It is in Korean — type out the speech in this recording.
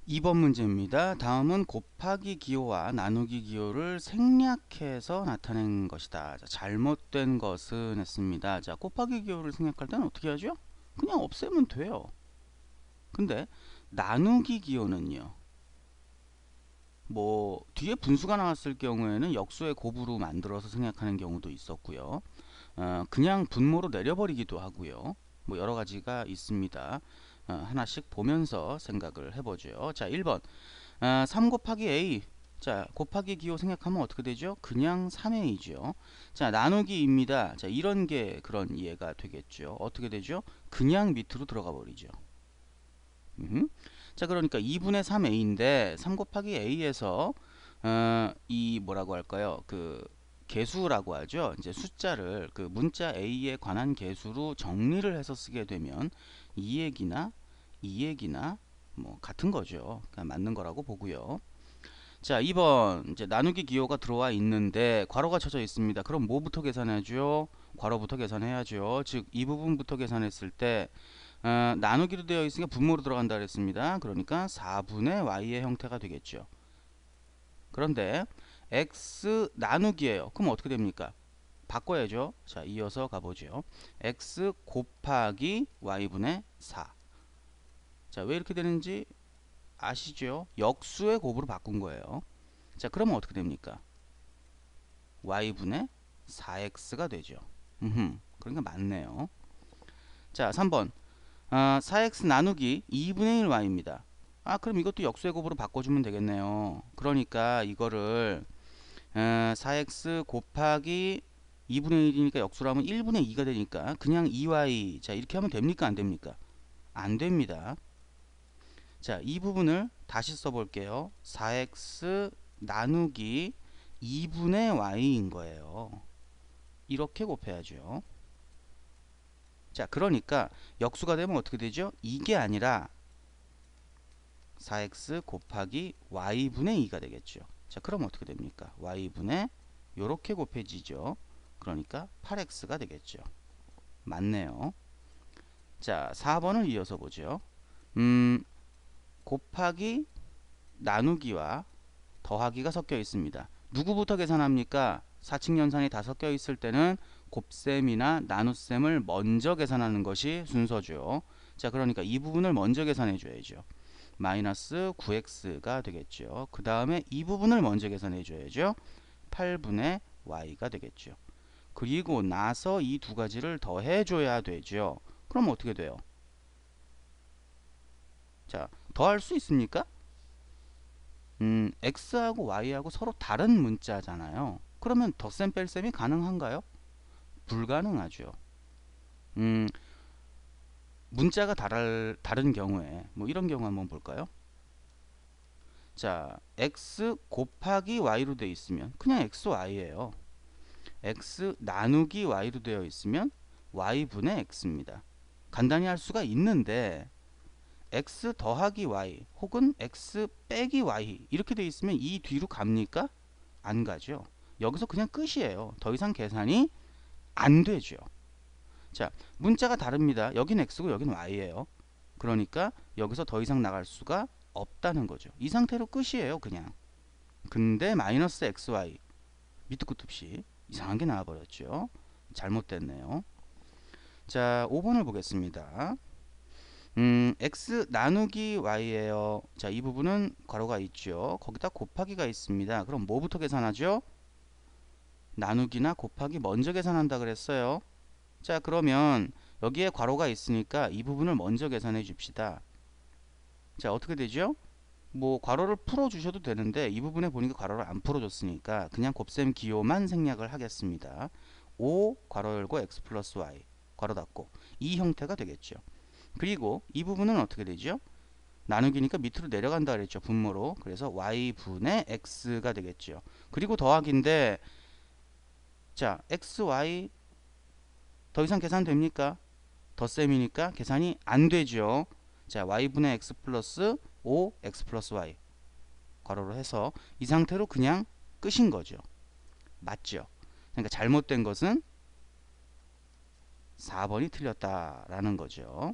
2번 문제입니다. 다음은 곱하기 기호와 나누기 기호를 생략해서 나타낸 것이다. 자, 잘못된 것은 했습니다. 자, 곱하기 기호를 생략할 때는 어떻게 하죠? 그냥 없애면 돼요. 근데 나누기 기호는요. 뭐 뒤에 분수가 나왔을 경우에는 역수의 곱으로 만들어서 생략하는 경우도 있었고요. 그냥 분모로 내려버리기도 하고요. 뭐 여러 가지가 있습니다. 하나씩 보면서 생각을 해보죠. 자, 1번 3 곱하기 a. 자, 곱하기 기호 생각하면 어떻게 되죠? 그냥 3a죠. 자, 나누기입니다. 자, 이런 게 그런 이해가 되겠죠. 어떻게 되죠? 그냥 밑으로 들어가 버리죠. 자, 그러니까 2분의 3a인데 3 곱하기 a에서 이 뭐라고 할까요? 그 개수라고 하죠. 이제 숫자를 그 문자 a에 관한 개수로 정리를 해서 쓰게 되면 이 얘기나 이 얘기나 뭐 같은 거죠. 그냥 맞는 거라고 보고요. 자, 2번 이제 나누기 기호가 들어와 있는데 괄호가 쳐져 있습니다. 그럼 뭐부터 계산하죠? 괄호부터 계산해야죠. 즉 이 부분부터 계산했을 때 나누기로 되어 있으니까 분모로 들어간다 그랬습니다. 그러니까 4분의 y의 형태가 되겠죠. 그런데 x 나누기예요. 그럼 어떻게 됩니까? 바꿔야죠. 자, 이어서 가보죠. x 곱하기 y분의 4. 자, 왜 이렇게 되는지 아시죠? 역수의 곱으로 바꾼 거예요. 자, 그러면 어떻게 됩니까? y분의 4x가 되죠. 그러니까 맞네요. 자, 3번 4x 나누기 2분의 1 y입니다. 그럼 이것도 역수의 곱으로 바꿔주면 되겠네요. 그러니까 이거를 4x 곱하기 2분의 1이니까 역수로 하면 1분의 2가 되니까 그냥 2y. 자, 이렇게 하면 됩니까? 안 됩니까? 안 됩니다. 자, 이 부분을 다시 써볼게요. 4x 나누기 2분의 y인 거예요. 이렇게 곱해야죠. 자, 그러니까 역수가 되면 어떻게 되죠? 이게 아니라 4x 곱하기 y분의 2가 되겠죠. 자, 그럼 어떻게 됩니까? y분의 요렇게 곱해지죠. 그러니까 8x가 되겠죠. 맞네요. 자, 4번을 이어서 보죠. 곱하기 나누기와 더하기가 섞여 있습니다. 누구부터 계산합니까? 사칙연산이 다 섞여 있을 때는 곱셈이나 나눗셈을 먼저 계산하는 것이 순서죠. 자, 그러니까 이 부분을 먼저 계산해 줘야죠. 마이너스 9x가 되겠죠. 그 다음에 이 부분을 먼저 계산해 줘야죠. 8분의 y가 되겠죠. 그리고 나서 이 두 가지를 더해 줘야 되죠. 그럼 어떻게 돼요? 자, 더할 수 있습니까? x하고 y하고 서로 다른 문자잖아요. 그러면 덧셈 뺄셈이 가능한가요? 불가능하죠. 음, 문자가 다른 경우에 뭐 이런 경우 한번 볼까요? 자, x 곱하기 y로 되어 있으면 그냥 x, y예요. x 나누기 y로 되어 있으면 y분의 x입니다. 간단히 할 수가 있는데 x 더하기 y 혹은 x 빼기 y 이렇게 되어 있으면 이 뒤로 갑니까? 안 가죠. 여기서 그냥 끝이에요. 더 이상 계산이 안 되죠. 자, 문자가 다릅니다. 여긴 x고 여긴 y예요. 그러니까 여기서 더 이상 나갈 수가 없다는 거죠. 이 상태로 끝이에요, 그냥. 근데 마이너스 xy 밑도 끝도 없이 이상한 게 나와버렸죠. 잘못됐네요. 자, 5번을 보겠습니다. x 나누기 y예요. 자, 이 부분은 괄호가 있죠. 거기다 곱하기가 있습니다. 그럼 뭐부터 계산하죠? 나누기나 곱하기 먼저 계산한다 그랬어요. 자, 그러면 여기에 괄호가 있으니까 이 부분을 먼저 계산해 줍시다. 자, 어떻게 되죠? 뭐 괄호를 풀어 주셔도 되는데 이 부분에 보니까 괄호를 안 풀어 줬으니까 그냥 곱셈 기호만 생략을 하겠습니다. 5 괄호 열고 x 플러스 y 괄호 닫고 이 형태가 되겠죠. 그리고 이 부분은 어떻게 되죠? 나누기니까 밑으로 내려간다 그랬죠. 분모로. 그래서 y분의 x가 되겠죠. 그리고 더하기인데 자, x, y 더 이상 계산됩니까? 덧셈이니까 계산이 안 되죠. 자, y분의 x 플러스 5 x 플러스 y 괄호로 해서 이 상태로 그냥 끝인 거죠. 맞죠? 그러니까 잘못된 것은 4번이 틀렸다라는 거죠.